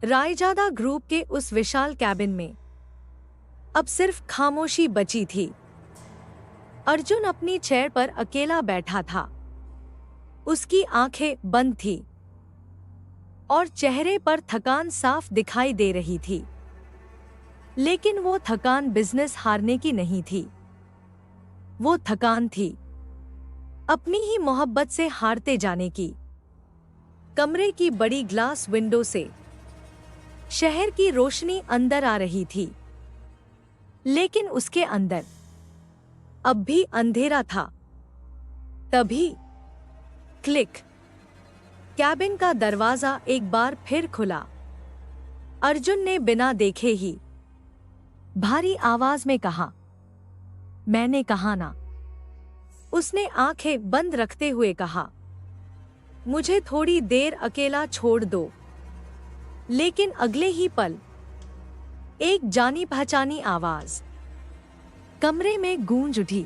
Raizada group के उस विशाल cabin में अब सिर्फ खामोशी बची थी। अर्जुन अपनी चेयर पर अकेला बैठा था। उसकी आंखें बंद थी और चेहरे पर थकान साफ दिखाई दे रही थी। लेकिन वो थकान बिजनेस हारने की नहीं थी। वो थकान थी अपनी ही मोहब्बत से हारते जाने की। कमरे की बड़ी ग्लास विंडो से शहर की रोशनी अंदर आ रही थी, लेकिन उसके अंदर अब भी अंधेरा था। तभी क्लिक, कैबिन का दरवाजा एक बार फिर खुला। अर्जुन ने बिना देखे ही भारी आवाज में कहा, मैंने कहा ना। उसने आंखें बंद रखते हुए कहा, मुझे थोड़ी देर अकेला छोड़ दो। लेकिन अगले ही पल एक जानी पहचानी आवाज कमरे में गूंज उठी।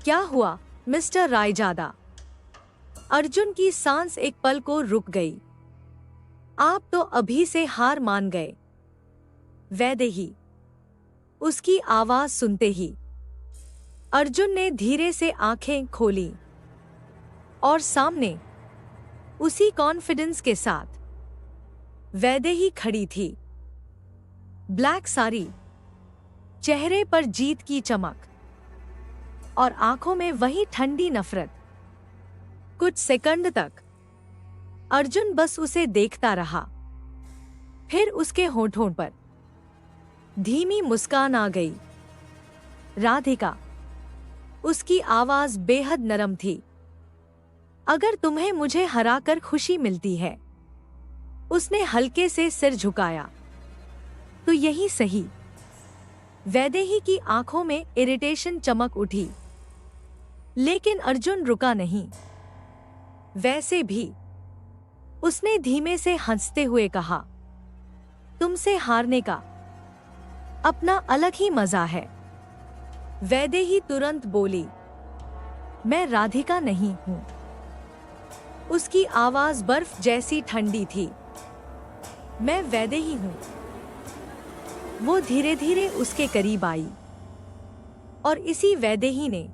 क्या हुआ मिस्टर रायजादा? अर्जुन की सांस एक पल को रुक गई। आप तो अभी से हार मान गए। वैदेही, उसकी आवाज सुनते ही अर्जुन ने धीरे से आंखें खोली और सामने उसी कॉन्फिडेंस के साथ वैदेही खड़ी थी। ब्लैक साड़ी, चेहरे पर जीत की चमक और आंखों में वही ठंडी नफरत। कुछ सेकंड तक अर्जुन बस उसे देखता रहा। फिर उसके होठों पर धीमी मुस्कान आ गई। राधिका, उसकी आवाज बेहद नरम थी। अगर तुम्हें मुझे हराकर खुशी मिलती है, उसने हल्के से सिर झुकाया, तो यही सही। वैदेही की आंखों में इरिटेशन चमक उठी, लेकिन अर्जुन रुका नहीं। वैसे भी उसने धीमे से हंसते हुए कहा, तुमसे हारने का अपना अलग ही मजा है। वैदेही तुरंत बोली, मैं राधिका नहीं हूं। उसकी आवाज बर्फ जैसी ठंडी थी। मैं वैदेही हूं। वो धीरे धीरे उसके करीब आई और इसी वैदेही ने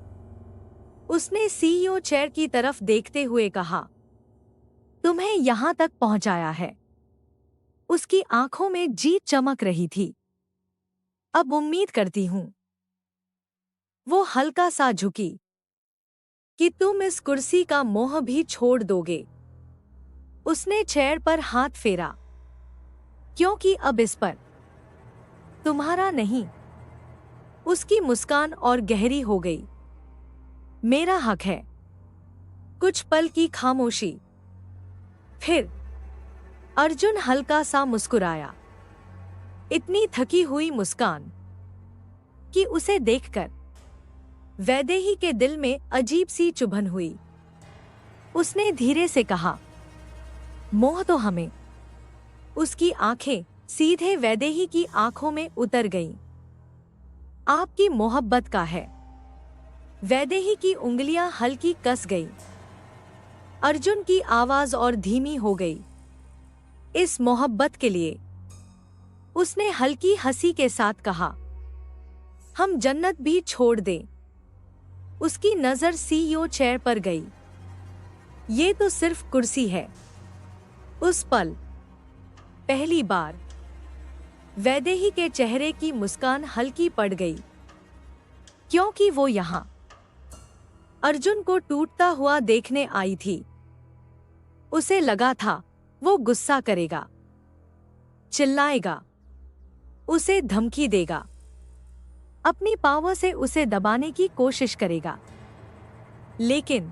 उसने सीईओ चेयर की तरफ देखते हुए कहा, तुम्हें यहां तक पहुंचाया है। उसकी आंखों में जीत चमक रही थी। अब उम्मीद करती हूं, वो हल्का सा झुकी, कि तुम इस कुर्सी का मोह भी छोड़ दोगे। उसने चेयर पर हाथ फेरा, क्योंकि अब इस पर तुम्हारा नहीं। उसकी मुस्कान और गहरी हो गई। मेरा हक है। कुछ पल की खामोशी। फिर अर्जुन हल्का सा मुस्कुराया, इतनी थकी हुई मुस्कान कि उसे देखकर वैदेही के दिल में अजीब सी चुभन हुई। उसने धीरे से कहा, मोह तो हमें। उसकी आंखें सीधे वैदेही की आंखों में उतर गईं। आपकी मोहब्बत का है। वैदेही की उंगलियां हल्की कस गईं। अर्जुन की आवाज और धीमी हो गई। इस मोहब्बत के लिए। उसने हल्की हंसी के साथ कहा, हम जन्नत भी छोड़ दें। उसकी नजर सीईओ चेयर पर गई। ये तो सिर्फ कुर्सी है। उस पल पहली बार वैदेही के चेहरे की मुस्कान हल्की पड़ गई, क्योंकि वो यहां अर्जुन को टूटता हुआ देखने आई थी। उसे लगा था वो गुस्सा करेगा, चिल्लाएगा, उसे धमकी देगा, अपनी पावर से उसे दबाने की कोशिश करेगा। लेकिन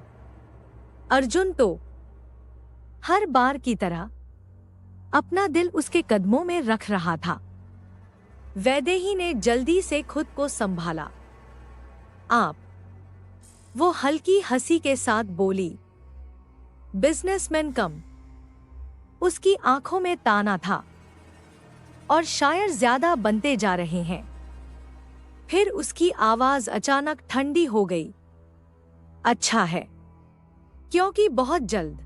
अर्जुन तो हर बार की तरह अपना दिल उसके कदमों में रख रहा था। वैदेही ने जल्दी से खुद को संभाला। आप, वो हल्की हंसी के साथ बोली, बिजनेसमैन कम। उसकी आंखों में ताना था और शायर ज्यादा बनते जा रहे हैं। फिर उसकी आवाज अचानक ठंडी हो गई। अच्छा है, क्योंकि बहुत जल्द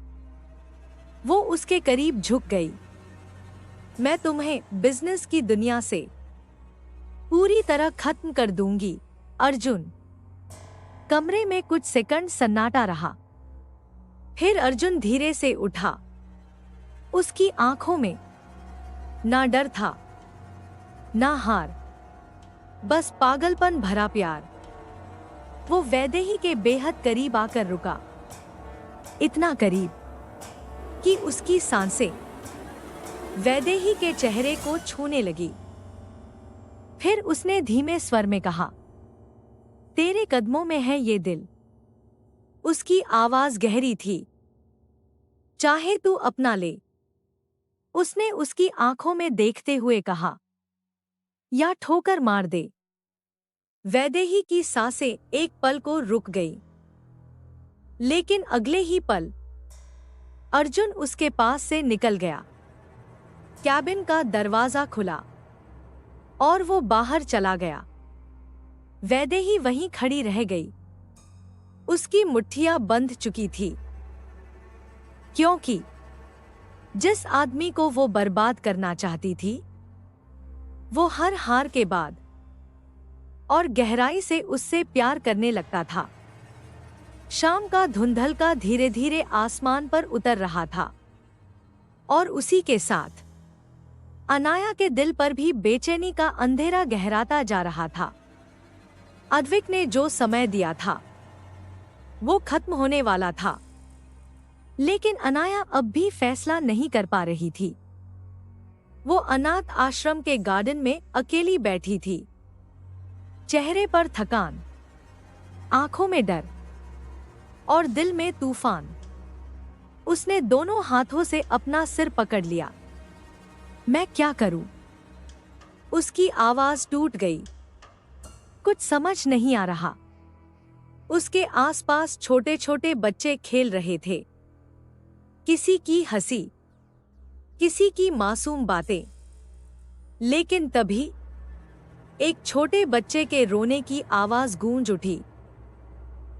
वो उसके करीब झुक गई। मैं तुम्हें बिजनेस की दुनिया से पूरी तरह खत्म कर दूंगी। अर्जुन। कमरे में कुछ सेकंड सन्नाटा रहा। फिर अर्जुन धीरे से उठा। उसकी आंखों में ना डर था, ना हार, बस पागलपन भरा प्यार। वो वैदेही के बेहद करीब आकर रुका, इतना करीब कि उसकी सांसें वैदेही के चेहरे को छूने लगी। फिर उसने धीमे स्वर में कहा, तेरे कदमों में है ये दिल। उसकी आवाज गहरी थी। चाहे तू अपना ले। उसने उसकी आंखों में देखते हुए कहा, या ठोकर मार दे। वैदेही की सांसें एक पल को रुक गई, लेकिन अगले ही पल अर्जुन उसके पास से निकल गया। कैबिन का दरवाजा खुला और वो बाहर चला गया। वैदेही वहीं खड़ी रह गई। उसकी मुट्ठियां बंध चुकी थी, क्योंकि जिस आदमी को वो बर्बाद करना चाहती थी, वो हर हार के बाद और गहराई से उससे प्यार करने लगता था। शाम का धुंधलका धीरे धीरे आसमान पर उतर रहा था और उसी के साथ अनाया के दिल पर भी बेचैनी का अंधेरा गहराता जा रहा था। अद्विक ने जो समय दिया था वो खत्म होने वाला था, लेकिन अनाया अब भी फैसला नहीं कर पा रही थी। वो अनाथ आश्रम के गार्डन में अकेली बैठी थी, चेहरे पर थकान, आंखों में डर और दिल में तूफान। उसने दोनों हाथों से अपना सिर पकड़ लिया। मैं क्या करूं? उसकी आवाज टूट गई। कुछ समझ नहीं आ रहा। उसके आसपास छोटे छोटे बच्चे खेल रहे थे। किसी की हंसी, किसी की मासूम बातें। लेकिन तभी एक छोटे बच्चे के रोने की आवाज गूंज उठी।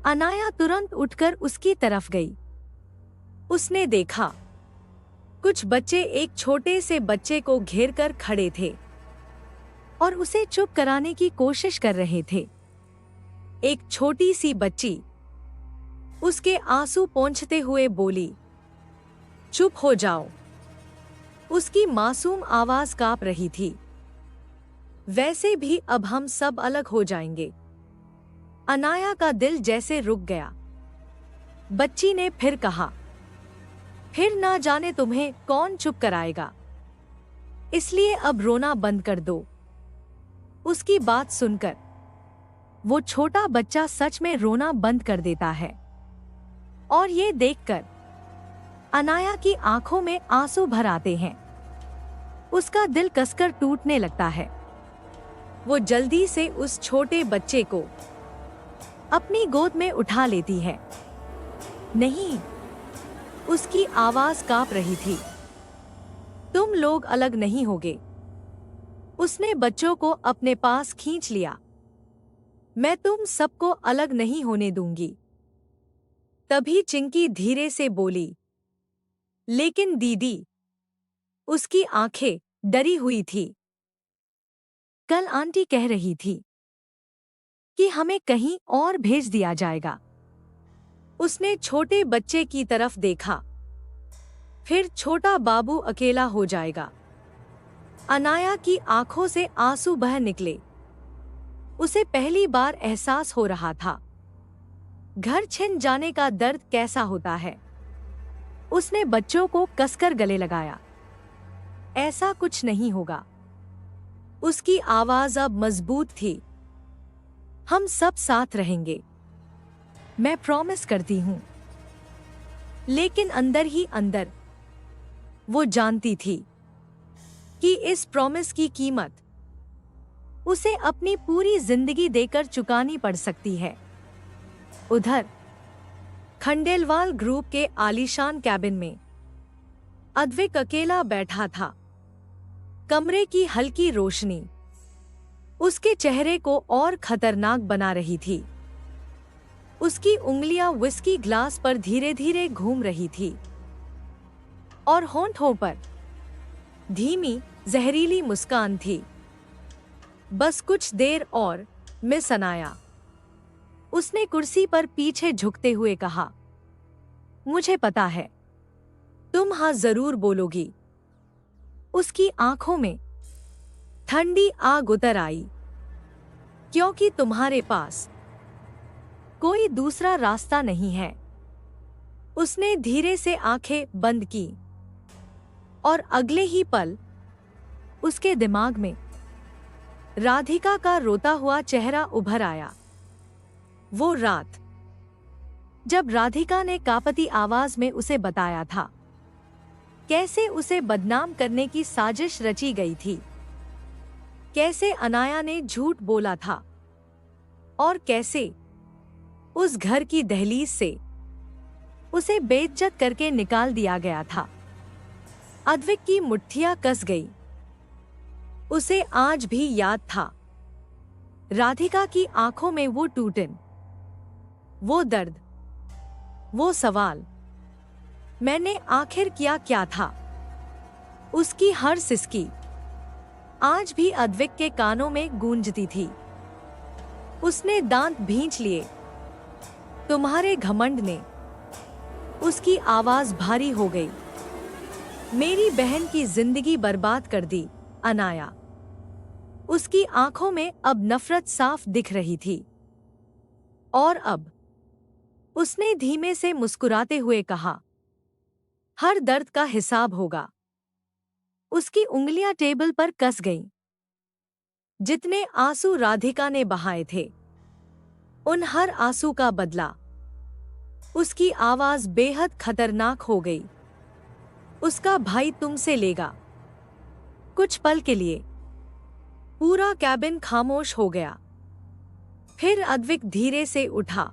अनाया तुरंत उठकर उसकी तरफ गई। उसने देखा, कुछ बच्चे एक छोटे से बच्चे को घेरकर खड़े थे और उसे चुप कराने की कोशिश कर रहे थे। एक छोटी सी बच्ची उसके आंसू पोंछते हुए बोली, चुप हो जाओ। उसकी मासूम आवाज कांप रही थी। वैसे भी अब हम सब अलग हो जाएंगे। अनाया का दिल जैसे रुक गया। बच्ची ने फिर कहा, फिर ना जाने तुम्हें कौन चुप कराएगा, इसलिए अब रोना बंद कर दो। उसकी बात सुनकर वो छोटा बच्चा सच में रोना बंद कर देता है और ये देखकर अनाया की आंखों में आंसू भर आते हैं। उसका दिल कसकर टूटने लगता है। वो जल्दी से उस छोटे बच्चे को अपनी गोद में उठा लेती है। नहीं, उसकी आवाज कांप रही थी, तुम लोग अलग नहीं होगे। उसने बच्चों को अपने पास खींच लिया। मैं तुम सबको अलग नहीं होने दूंगी। तभी चिंकी धीरे से बोली, लेकिन दीदी। उसकी आंखें डरी हुई थी। कल आंटी कह रही थी कि हमें कहीं और भेज दिया जाएगा। उसने छोटे बच्चे की तरफ देखा। फिर छोटा बाबू अकेला हो जाएगा। अनाया की आंखों से आंसू बह निकले। उसे पहली बार एहसास हो रहा था घर छिन जाने का दर्द कैसा होता है। उसने बच्चों को कसकर गले लगाया। ऐसा कुछ नहीं होगा। उसकी आवाज अब मजबूत थी। हम सब साथ रहेंगे, मैं प्रॉमिस करती हूं। लेकिन अंदर ही अंदर वो जानती थी कि इस प्रॉमिस की कीमत उसे अपनी पूरी जिंदगी देकर चुकानी पड़ सकती है। उधर खंडेलवाल ग्रुप के आलीशान कैबिन में अद्विक अकेला बैठा था। कमरे की हल्की रोशनी उसके चेहरे को और खतरनाक बना रही थी। उसकी उंगलियां विस्की ग्लास पर धीरे धीरे घूम रही थी और होंठों पर धीमी जहरीली मुस्कान थी। बस कुछ देर और, मिस अनाया, उसने कुर्सी पर पीछे झुकते हुए कहा। मुझे पता है तुम हाँ जरूर बोलोगी। उसकी आंखों में ठंडी आग उतर आई, क्योंकि तुम्हारे पास कोई दूसरा रास्ता नहीं है। उसने धीरे से आंखें बंद की और अगले ही पल उसके दिमाग में राधिका का रोता हुआ चेहरा उभर आया। वो रात जब राधिका ने कांपती आवाज में उसे बताया था कैसे उसे बदनाम करने की साजिश रची गई थी, कैसे अनाया ने झूठ बोला था और कैसे उस घर की दहलीज से उसे बेइज्जत करके निकाल दिया गया था। अद्विक की मुट्ठियां कस गई। उसे आज भी याद था राधिका की आंखों में वो टूटन, वो दर्द, वो सवाल, मैंने आखिर किया क्या था। उसकी हर सिसकी आज भी अद्विक के कानों में गूंजती थी। उसने दांत भींच लिए। तुम्हारे घमंड ने, उसकी आवाज भारी हो गई, मेरी बहन की जिंदगी बर्बाद कर दी, अनाया। उसकी आंखों में अब नफरत साफ दिख रही थी। और अब उसने धीमे से मुस्कुराते हुए कहा, हर दर्द का हिसाब होगा। उसकी उंगलियां टेबल पर कस गईं। जितने आंसू राधिका ने बहाए थे, उन हर आंसू का बदला। उसकी आवाज बेहद खतरनाक हो गई। उसका भाई तुमसे लेगा। कुछ पल के लिए पूरा कैबिन खामोश हो गया। फिर अद्विक धीरे से उठा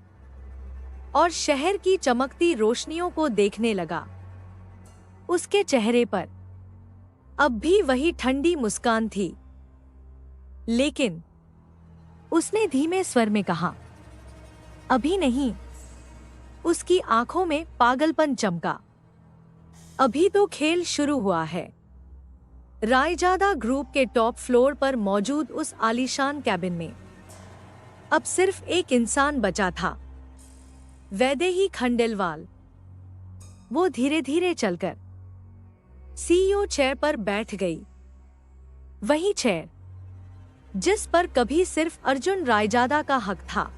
और शहर की चमकती रोशनियों को देखने लगा। उसके चेहरे पर अब भी वही ठंडी मुस्कान थी, लेकिन उसने धीमे स्वर में कहा, अभी नहीं। उसकी आंखों में पागलपन चमका। अभी तो खेल शुरू हुआ है। रायजादा ग्रुप के टॉप फ्लोर पर मौजूद उस आलीशान कैबिन में अब सिर्फ एक इंसान बचा था, वैदेही खंडेलवाल। वो धीरे धीरे चलकर सीईओ चेयर पर बैठ गई। वही चेयर जिस पर कभी सिर्फ अर्जुन रायजादा का हक था।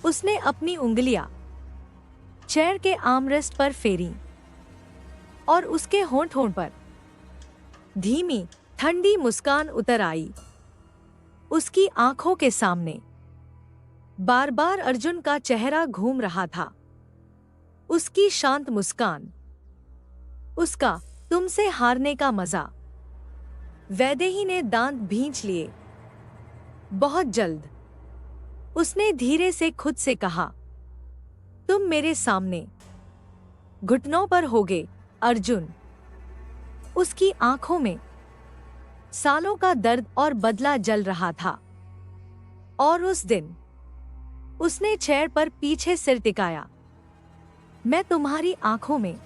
उसने अपनी उंगलियां चेयर के आर्मरेस्ट पर फेरी और उसके होंठों पर धीमी ठंडी मुस्कान उतर आई। उसकी आंखों के सामने बार बार अर्जुन का चेहरा घूम रहा था। उसकी शांत मुस्कान, उसका तुमसे हारने का मजा। वैदेही ने दांत भींच लिए। बहुत जल्द उसने धीरे से खुद से कहा, तुम मेरे सामने घुटनों पर होगे, अर्जुन। उसकी आंखों में सालों का दर्द और बदला जल रहा था। और उस दिन उसने चेयर पर पीछे सिर टिकाया। मैं तुम्हारी आंखों में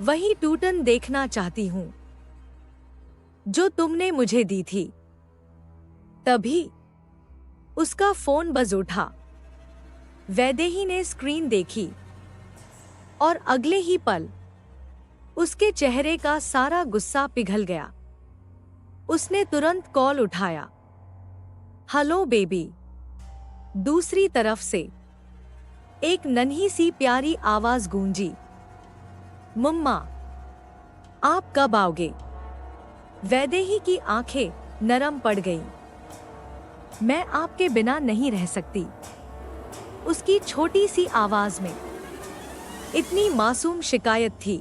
वही टूटन देखना चाहती हूं जो तुमने मुझे दी थी। तभी उसका फोन बज उठा। वैदेही ने स्क्रीन देखी और अगले ही पल उसके चेहरे का सारा गुस्सा पिघल गया। उसने तुरंत कॉल उठाया। Hello baby. दूसरी तरफ से एक नन्ही सी प्यारी आवाज गूंजी, मम्मा आप कब आओगे? वैदेही की आंखें नरम पड़ गईं। मैं आपके बिना नहीं रह सकती। उसकी छोटी सी आवाज में इतनी मासूम शिकायत थी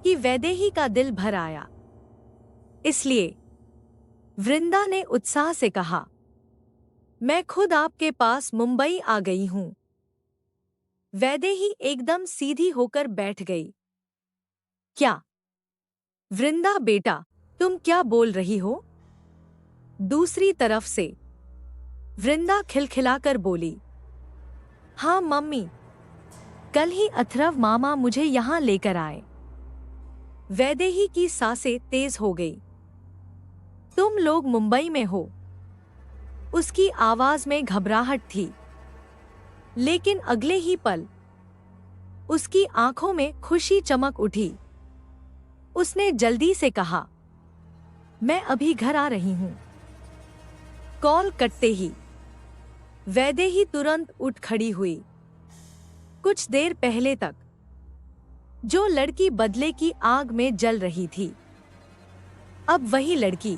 कि वैदेही का दिल भर आया। इसलिए वृंदा ने उत्साह से कहा, मैं खुद आपके पास मुंबई आ गई हूं। वैदेही एकदम सीधी होकर बैठ गई। क्या? वृंदा बेटा, तुम क्या बोल रही हो? दूसरी तरफ से वृंदा खिलखिलाकर बोली, हाँ मम्मी, कल ही अथर्व मामा मुझे यहां लेकर आए। वैदेही की सांसें तेज हो गई। तुम लोग मुंबई में हो? उसकी आवाज में घबराहट थी, लेकिन अगले ही पल उसकी आंखों में खुशी चमक उठी। उसने जल्दी से कहा, मैं अभी घर आ रही हूं। कॉल कटते ही वैदेही तुरंत उठ खड़ी हुई। कुछ देर पहले तक जो लड़की बदले की आग में जल रही थी, अब वही लड़की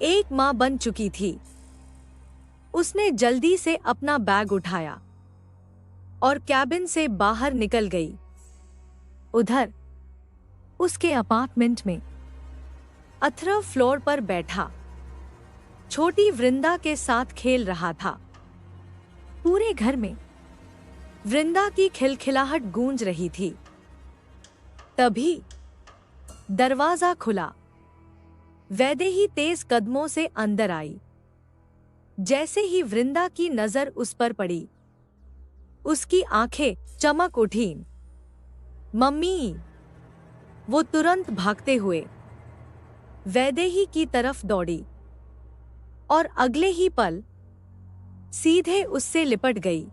एक मां बन चुकी थी। उसने जल्दी से अपना बैग उठाया और कैबिन से बाहर निकल गई। उधर उसके अपार्टमेंट में अथर्व फ्लोर पर बैठा छोटी वृंदा के साथ खेल रहा था। पूरे घर में वृंदा की खिलखिलाहट गूंज रही थी। तभी दरवाजा खुला। वैदेही तेज कदमों से अंदर आई। जैसे ही वृंदा की नजर उस पर पड़ी, उसकी आंखें चमक उठीं। मम्मी! वो तुरंत भागते हुए वैदेही की तरफ दौड़ी और अगले ही पल सीधे उससे लिपट गई।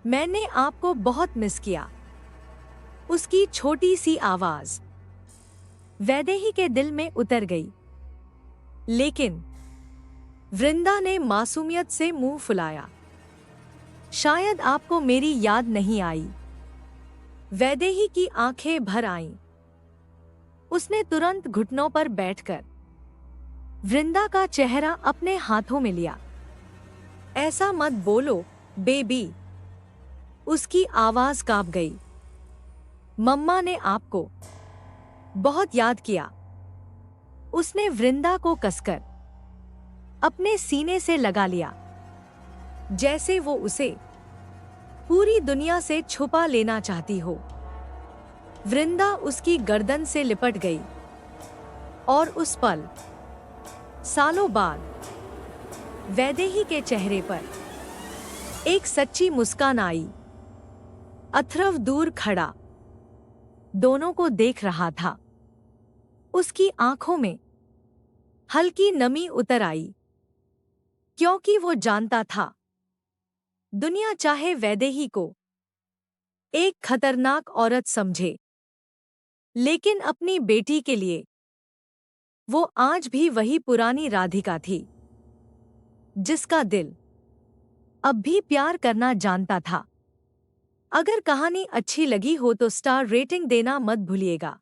मैंने आपको बहुत मिस किया। उसकी छोटी सी आवाज वैदेही के दिल में उतर गई। लेकिन वृंदा ने मासूमियत से मुंह फुलाया। शायद आपको मेरी याद नहीं आई। वैदेही की आंखें भर आईं। उसने तुरंत घुटनों पर बैठकर वृंदा का चेहरा अपने हाथों में लिया। ऐसा मत बोलो बेबी। उसकी आवाज कांप गई। मम्मा ने आपको बहुत याद किया। उसने वृंदा को कसकर अपने सीने से लगा लिया, जैसे वो उसे पूरी दुनिया से छुपा लेना चाहती हो। वृंदा उसकी गर्दन से लिपट गई और उस पल सालों बाद वैदेही के चेहरे पर एक सच्ची मुस्कान आई। अथर्व दूर खड़ा दोनों को देख रहा था। उसकी आंखों में हल्की नमी उतर आई, क्योंकि वो जानता था दुनिया चाहे वैदेही को एक खतरनाक औरत समझे, लेकिन अपनी बेटी के लिए वो आज भी वही पुरानी राधिका थी, जिसका दिल अब भी प्यार करना जानता था। अगर कहानी अच्छी लगी हो तो स्टार रेटिंग देना मत भूलिएगा।